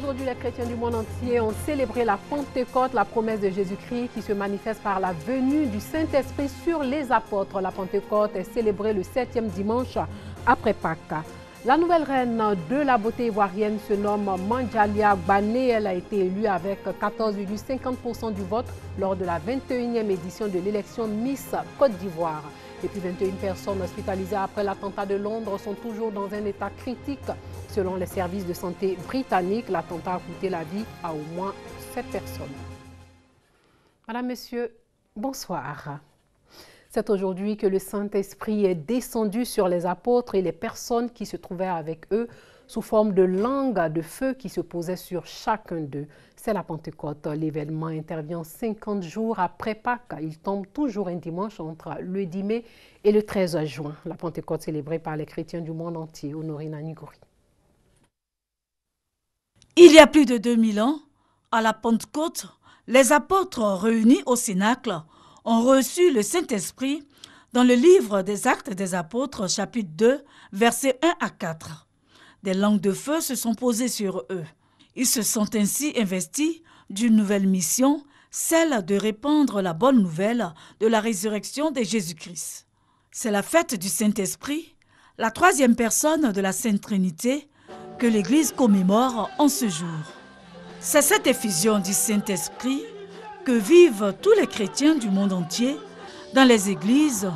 Aujourd'hui, les chrétiens du monde entier ont célébré la Pentecôte, la promesse de Jésus-Christ qui se manifeste par la venue du Saint-Esprit sur les apôtres. La Pentecôte est célébrée le 7e dimanche après Pâques. La nouvelle reine de la beauté ivoirienne se nomme Mandjalia Bané. Elle a été élue avec 14,50% du vote lors de la 21e édition de l'élection Miss Côte d'Ivoire. Et puis 21 personnes hospitalisées après l'attentat de Londres sont toujours dans un état critique. Selon les services de santé britanniques, l'attentat a coûté la vie à au moins 7 personnes. Madame, Monsieur, bonsoir. C'est aujourd'hui que le Saint-Esprit est descendu sur les apôtres et les personnes qui se trouvaient avec eux sous forme de langue de feu qui se posait sur chacun d'eux. C'est la Pentecôte. L'événement intervient 50 jours après Pâques. Il tombe toujours un dimanche entre le 10 mai et le 13 juin. La Pentecôte célébrée par les chrétiens du monde entier. Honorina Nigouri. Il y a plus de 2000 ans, à la Pentecôte, les apôtres réunis au Cénacle ont reçu le Saint-Esprit dans le livre des Actes des Apôtres, chapitre 2, versets 1 à 4. Des langues de feu se sont posées sur eux. Ils se sont ainsi investis d'une nouvelle mission, celle de répandre la bonne nouvelle de la résurrection de Jésus-Christ. C'est la fête du Saint-Esprit, la troisième personne de la Sainte Trinité, que l'Église commémore en ce jour. C'est cette effusion du Saint-Esprit que vivent tous les chrétiens du monde entier, dans les églises,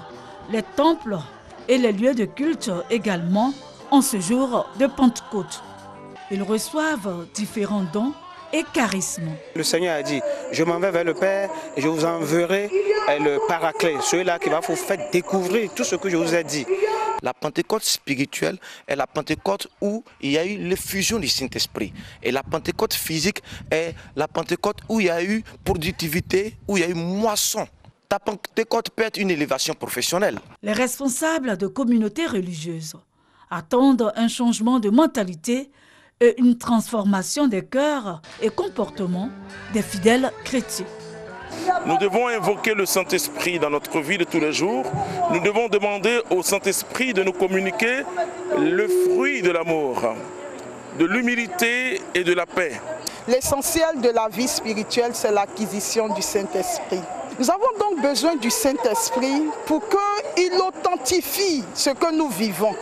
les temples et les lieux de culte également, en ce jour de Pentecôte. Ils reçoivent différents dons et charismes. Le Seigneur a dit, je m'en vais vers le Père et je vous enverrai le Paraclet, celui-là qui va vous faire découvrir tout ce que je vous ai dit. La Pentecôte spirituelle est la Pentecôte où il y a eu l'effusion du Saint-Esprit. Et la Pentecôte physique est la Pentecôte où il y a eu productivité, où il y a eu moisson. Ta Pentecôte peut être une élévation professionnelle. Les responsables de communautés religieuses attendent un changement de mentalité et une transformation des cœurs et comportements des fidèles chrétiens. Nous devons invoquer le Saint-Esprit dans notre vie de tous les jours. Nous devons demander au Saint-Esprit de nous communiquer le fruit de l'amour, de l'humilité et de la paix. L'essentiel de la vie spirituelle, c'est l'acquisition du Saint-Esprit. Nous avons donc besoin du Saint-Esprit pour qu'il authentifie ce que nous vivons,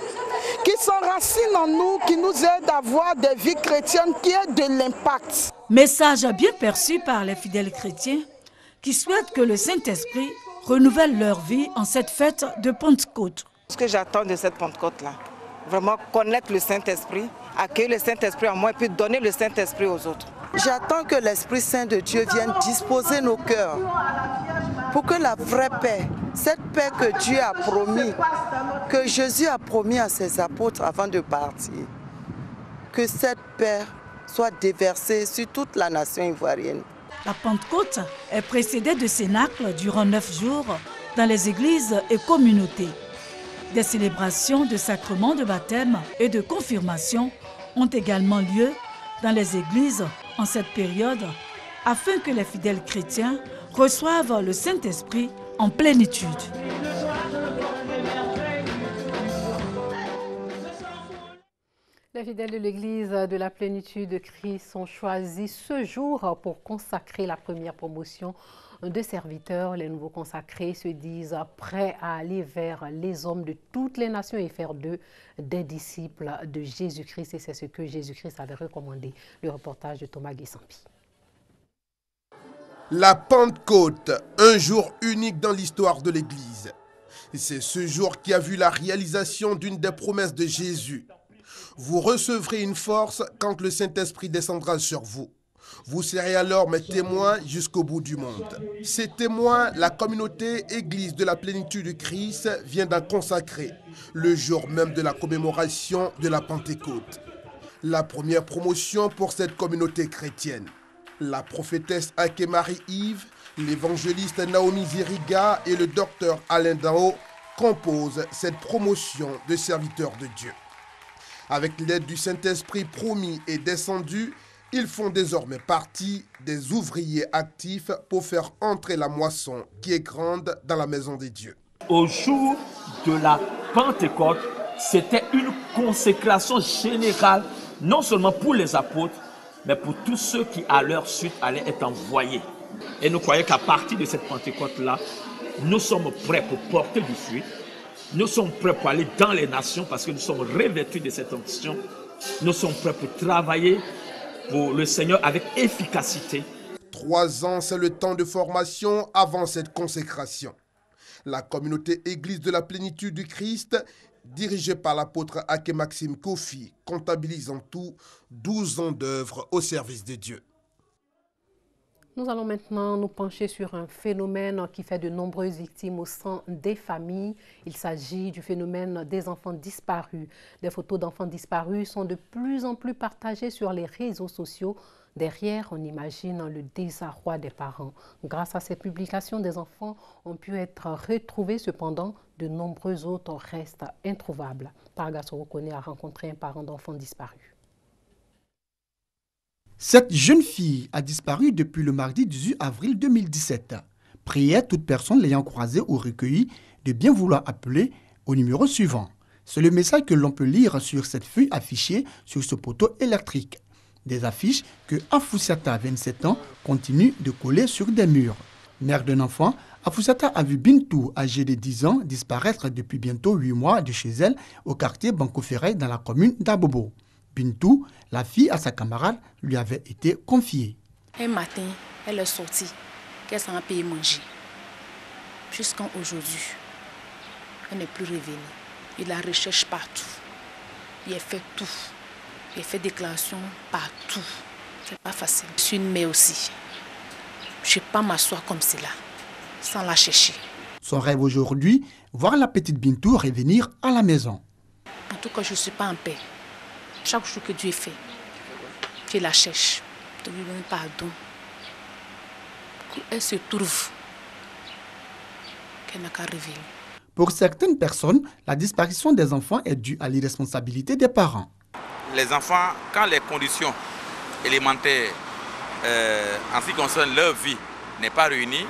qu'il s'enracine en nous, qu'il nous aide à avoir des vies chrétiennes qui aient de l'impact. Message bien perçu par les fidèles chrétiens qui souhaitent que le Saint-Esprit renouvelle leur vie en cette fête de Pentecôte. Ce que j'attends de cette Pentecôte-là, vraiment connaître le Saint-Esprit, accueillir le Saint-Esprit en moi et puis donner le Saint-Esprit aux autres. J'attends que l'Esprit Saint de Dieu vienne disposer nos cœurs pour que la vraie paix, cette paix que Dieu a promis, que Jésus a promis à ses apôtres avant de partir, que cette paix soit déversée sur toute la nation ivoirienne. La Pentecôte est précédée de cénacles durant 9 jours dans les églises et communautés. Des célébrations de sacrements de baptême et de confirmation ont également lieu dans les églises en cette période afin que les fidèles chrétiens reçoivent le Saint-Esprit en plénitude. Les fidèles de l'Église de la plénitude de Christ ont choisi ce jour pour consacrer la première promotion de serviteurs. Les nouveaux consacrés se disent prêts à aller vers les hommes de toutes les nations et faire d'eux des disciples de Jésus-Christ. Et c'est ce que Jésus-Christ avait recommandé. Le reportage de Thomas Guessampi. La Pentecôte, un jour unique dans l'histoire de l'Église. C'est ce jour qui a vu la réalisation d'une des promesses de Jésus. Vous recevrez une force quand le Saint-Esprit descendra sur vous. Vous serez alors mes témoins jusqu'au bout du monde. Ces témoins, la communauté Église de la plénitude de Christ vient d'en consacrer, le jour même de la commémoration de la Pentecôte. La première promotion pour cette communauté chrétienne. La prophétesse Akemarie Yves, l'évangéliste Naomi Ziriga et le docteur Alain Dao composent cette promotion de serviteurs de Dieu. Avec l'aide du Saint-Esprit promis et descendu, ils font désormais partie des ouvriers actifs pour faire entrer la moisson qui est grande dans la maison de Dieu. Au jour de la Pentecôte, c'était une consécration générale, non seulement pour les apôtres, mais pour tous ceux qui, à leur suite, allaient être envoyés. Et nous croyons qu'à partir de cette Pentecôte-là, nous sommes prêts pour porter du fruit. Nous sommes prêts pour aller dans les nations parce que nous sommes revêtus de cette onction. Nous sommes prêts pour travailler pour le Seigneur avec efficacité. 3 ans, c'est le temps de formation avant cette consécration. La communauté Église de la plénitude du Christ, dirigée par l'apôtre Ake Maxime Kofi, comptabilise en tout 12 ans d'œuvre au service de Dieu. Nous allons maintenant nous pencher sur un phénomène qui fait de nombreuses victimes au sein des familles. Il s'agit du phénomène des enfants disparus. Des photos d'enfants disparus sont de plus en plus partagées sur les réseaux sociaux. Derrière, on imagine le désarroi des parents. Grâce à ces publications, des enfants ont pu être retrouvés. Cependant, de nombreux autres restent introuvables. Paragasso a rencontré un parent d'enfants disparus. Cette jeune fille a disparu depuis le mardi 18 avril 2017. Priait toute personne l'ayant croisée ou recueillie de bien vouloir appeler au numéro suivant. C'est le message que l'on peut lire sur cette feuille affichée sur ce poteau électrique. Des affiches que Afoussiata, 27 ans, continue de coller sur des murs. Mère d'un enfant, Afoussiata a vu Bintou, âgée de 10 ans, disparaître depuis bientôt 8 mois de chez elle au quartier Banco-Ferré dans la commune d'Abobo. Bintou, la fille à sa camarade, lui avait été confiée. Un matin, elle est sortie, qu'elle s'en a payé manger. Jusqu'à aujourd'hui, elle n'est plus revenue. Il la recherche partout. Il a fait tout. Il a fait déclaration partout. C'est pas facile. Je suis une mère aussi. Je ne vais pas m'asseoir comme cela, sans la chercher. Son rêve aujourd'hui, voir la petite Bintou revenir à la maison. En tout cas, je ne suis pas en paix. Chaque jour que Dieu fait, je la cherche, de lui donner pardon. Elle se trouve qu'elle n'a qu'à revenir. Pour certaines personnes, la disparition des enfants est due à l'irresponsabilité des parents. Les enfants, quand les conditions élémentaires en ce qui concerne leur vie n'est pas réunies,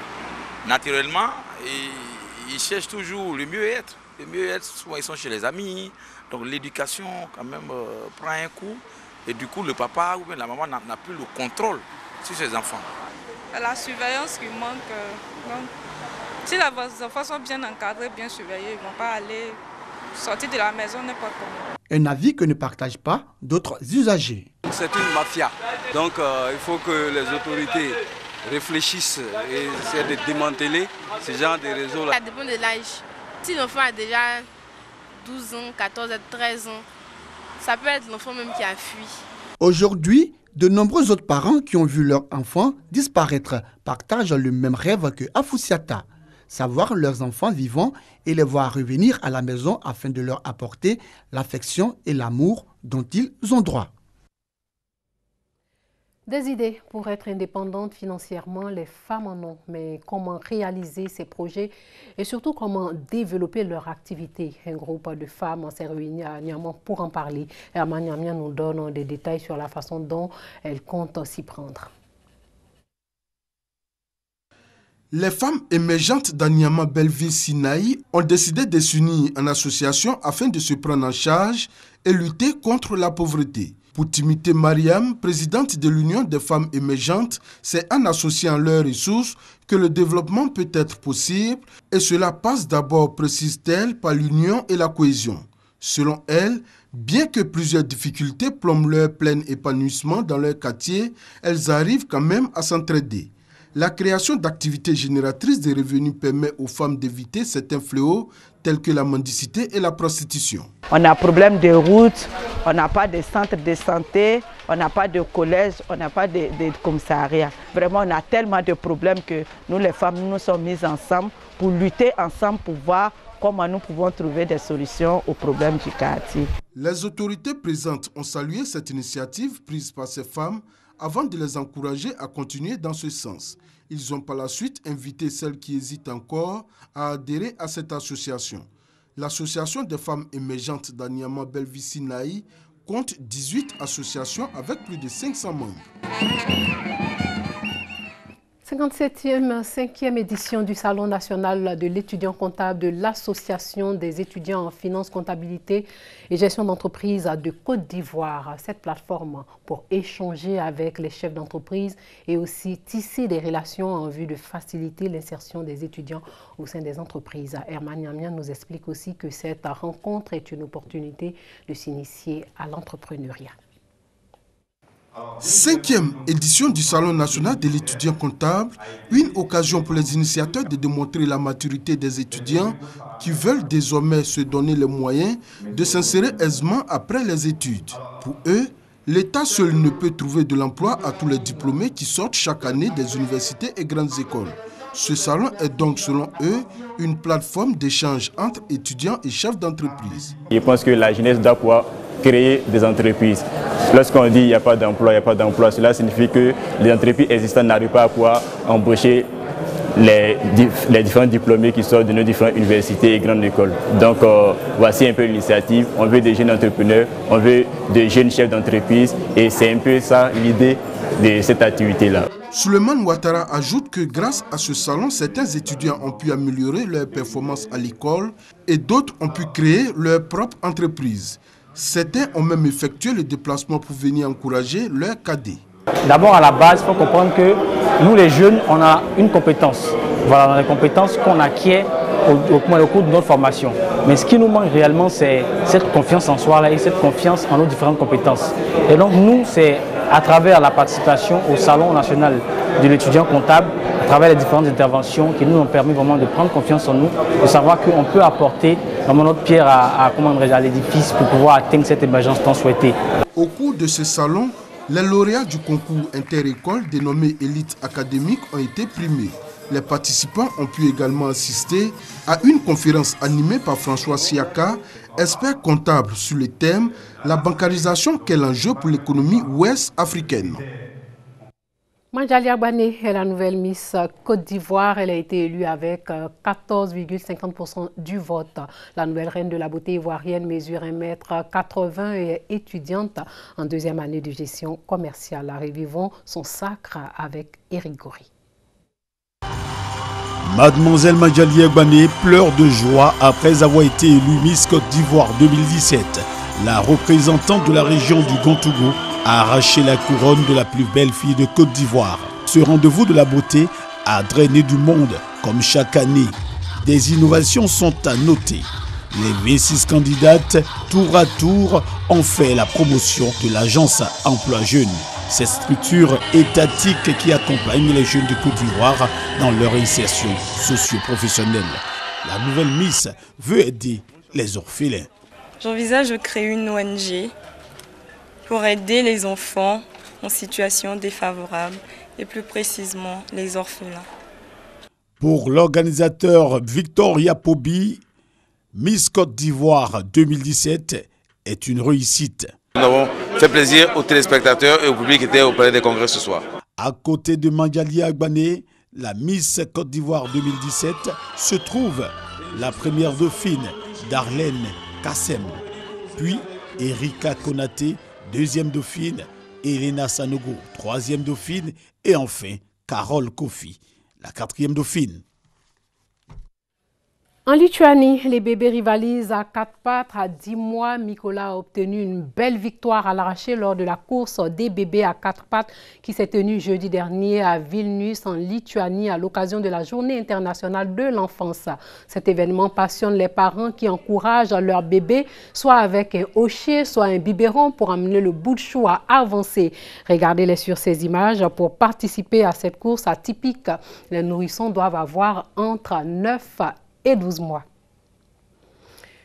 naturellement, ils cherchent toujours le mieux-être. Le mieux-être, souvent ils sont chez les amis, donc l'éducation quand même prend un coup. Et du coup, le papa ou bien la maman n'a plus le contrôle sur ses enfants. La surveillance qui manque. Donc, si les enfants sont bien encadrés, bien surveillés, ils ne vont pas aller sortir de la maison n'importe comment. Un avis que ne partagent pas d'autres usagers. C'est une mafia. Donc il faut que les autorités réfléchissent et essaient de démanteler ce genre de réseaux-là. Ça dépend de l'âge. Si l'enfant a déjà 12 ans, 14 ans, 13 ans, ça peut être l'enfant même qui a fui. Aujourd'hui, de nombreux autres parents qui ont vu leur enfant disparaître partagent le même rêve que Afoussiata. Savoir leurs enfants vivants et les voir revenir à la maison afin de leur apporter l'affection et l'amour dont ils ont droit. Des idées pour être indépendantes financièrement, les femmes en ont, mais comment réaliser ces projets et surtout comment développer leur activité. Un groupe de femmes s'est réuni à Niamey pour en parler. Herman Niamey nous donne des détails sur la façon dont elles comptent s'y prendre. Les femmes émergentes d'Anyama Belleville Sinaï ont décidé de s'unir en association afin de se prendre en charge et lutter contre la pauvreté. Pour Timité Mariam, présidente de l'Union des femmes émergentes, c'est en associant leurs ressources que le développement peut être possible et cela passe d'abord, précise-t-elle, par l'union et la cohésion. Selon elle, bien que plusieurs difficultés plombent leur plein épanouissement dans leur quartier, elles arrivent quand même à s'entraider. La création d'activités génératrices de revenus permet aux femmes d'éviter certains fléaux tels que la mendicité et la prostitution. On a un problème de route, on n'a pas de centre de santé, on n'a pas de collège, on n'a pas de commissariat. Vraiment, on a tellement de problèmes que nous, les femmes, nous sommes mises ensemble pour lutter ensemble, pour voir comment nous pouvons trouver des solutions aux problèmes du quartier. Les autorités présentes ont salué cette initiative prise par ces femmes avant de les encourager à continuer dans ce sens. Ils ont par la suite invité celles qui hésitent encore à adhérer à cette association. L'association des femmes émergentes d'Anyama Belleville Sinaï compte 18 associations avec plus de 500 membres. 57e édition du Salon national de l'étudiant comptable de l'Association des étudiants en finance, comptabilité et gestion d'entreprise de Côte d'Ivoire. Cette plateforme pour échanger avec les chefs d'entreprise et aussi tisser des relations en vue de faciliter l'insertion des étudiants au sein des entreprises. Herman Yamian nous explique aussi que cette rencontre est une opportunité de s'initier à l'entrepreneuriat. 5e édition du Salon national de l'étudiant comptable, une occasion pour les initiateurs de démontrer la maturité des étudiants qui veulent désormais se donner les moyens de s'insérer aisément après les études. Pour eux, l'État seul ne peut trouver de l'emploi à tous les diplômés qui sortent chaque année des universités et grandes écoles. Ce salon est donc, selon eux, une plateforme d'échange entre étudiants et chefs d'entreprise. Je pense que la jeunesse doit pouvoir créer des entreprises. Lorsqu'on dit qu'il n'y a pas d'emploi, cela signifie que les entreprises existantes n'arrivent pas à pouvoir embaucher les différents diplômés qui sortent de nos différentes universités et grandes écoles. Donc voici un peu l'initiative. On veut des jeunes entrepreneurs, on veut des jeunes chefs d'entreprise et c'est un peu ça l'idée de cette activité-là. Suleiman Ouattara ajoute que grâce à ce salon, certains étudiants ont pu améliorer leurs performances à l'école et d'autres ont pu créer leur propre entreprise. Certains ont même effectué le déplacement pour venir encourager leurs cadets. D'abord, à la base, il faut comprendre que nous, les jeunes, on a une compétence. Voilà, les compétences qu'on acquiert au cours de notre formation. Mais ce qui nous manque réellement, c'est cette confiance en soi et cette confiance en nos différentes compétences. Et donc, nous, c'est à travers la participation au Salon national de l'étudiant comptable, à travers les différentes interventions qui nous ont permis vraiment de prendre confiance en nous, de savoir qu'on peut apporter vraiment notre pierre à l'édifice pour pouvoir atteindre cette émergence tant souhaitée. Au cours de ce salon, les lauréats du concours inter-école dénommé Élite académique ont été primés. Les participants ont pu également assister à une conférence animée par François Siaka, expert comptable sur le thème « La bancarisation, quel enjeu pour l'économie ouest africaine ». Manjali Agbane est la nouvelle Miss Côte d'Ivoire. Elle a été élue avec 14,50% du vote. La nouvelle reine de la beauté ivoirienne mesure 1,80 m et est étudiante en 2e année de gestion commerciale. Revivons son sacre avec Eric Gori. Mademoiselle Manjali Agbane pleure de joie après avoir été élue Miss Côte d'Ivoire 2017. La représentante de la région du Gontougou a arraché la couronne de la plus belle fille de Côte d'Ivoire. Ce rendez-vous de la beauté a drainé du monde comme chaque année. Des innovations sont à noter. Les 26 candidates, tour à tour, ont fait la promotion de l'agence Emploi Jeunes. Cette structure étatique qui accompagne les jeunes de Côte d'Ivoire dans leur insertion socio-professionnelle. La nouvelle Miss veut aider les orphelins. J'envisage de créer une ONG pour aider les enfants en situation défavorable et plus précisément les orphelins. Pour l'organisateur Victor Yapobi, Miss Côte d'Ivoire 2017 est une réussite. Nous avons fait plaisir aux téléspectateurs et au public qui était au Palais des Congrès ce soir. À côté de Manjali Agbane, la Miss Côte d'Ivoire 2017 se trouve la première dauphine Darlene Kassem, puis Erika Konaté, 2e dauphine, Elena Sanogo, 3e dauphine, et enfin Carole Kofi, la 4e dauphine. En Lituanie, les bébés rivalisent à 4 pattes. À 10 mois, Mikola a obtenu une belle victoire à l'arraché lors de la course des bébés à 4 pattes qui s'est tenue jeudi dernier à Vilnius, en Lituanie, à l'occasion de la Journée internationale de l'enfance. Cet événement passionne les parents qui encouragent leurs bébés, soit avec un hocher, soit un biberon pour amener le bout de chou à avancer. Regardez-les sur ces images. Pour participer à cette course atypique, les nourrissons doivent avoir entre 9 et 12 mois.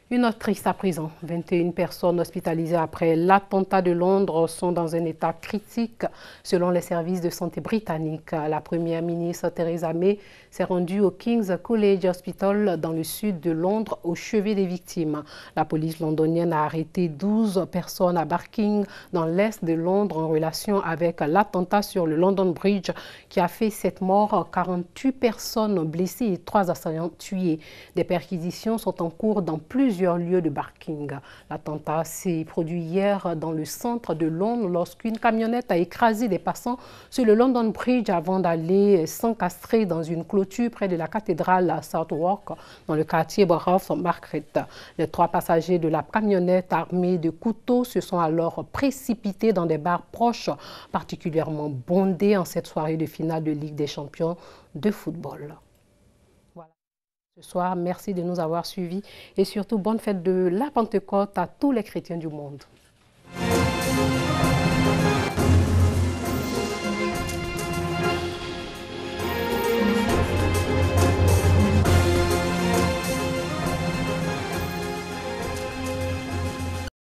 Une autre triste à présent. 21 personnes hospitalisées après l'attentat de Londres sont dans un état critique selon les services de santé britanniques. La première ministre Theresa May s'est rendue au King's College Hospital dans le sud de Londres au chevet des victimes. La police londonienne a arrêté 12 personnes à Barking dans l'est de Londres en relation avec l'attentat sur le London Bridge qui a fait 7 morts, 48 personnes blessées et 3 assaillants tués. Des perquisitions sont en cours dans plusieurs plusieurs lieux de parking. L'attentat s'est produit hier dans le centre de Londres lorsqu'une camionnette a écrasé des passants sur le London Bridge avant d'aller s'encastrer dans une clôture près de la cathédrale à Southwark, dans le quartier Borough of Margaret. Les 3 passagers de la camionnette armés de couteaux se sont alors précipités dans des bars proches, particulièrement bondés en cette soirée de finale de Ligue des champions de football. Voilà. Ce soir, merci de nous avoir suivis et surtout bonne fête de la Pentecôte à tous les chrétiens du monde.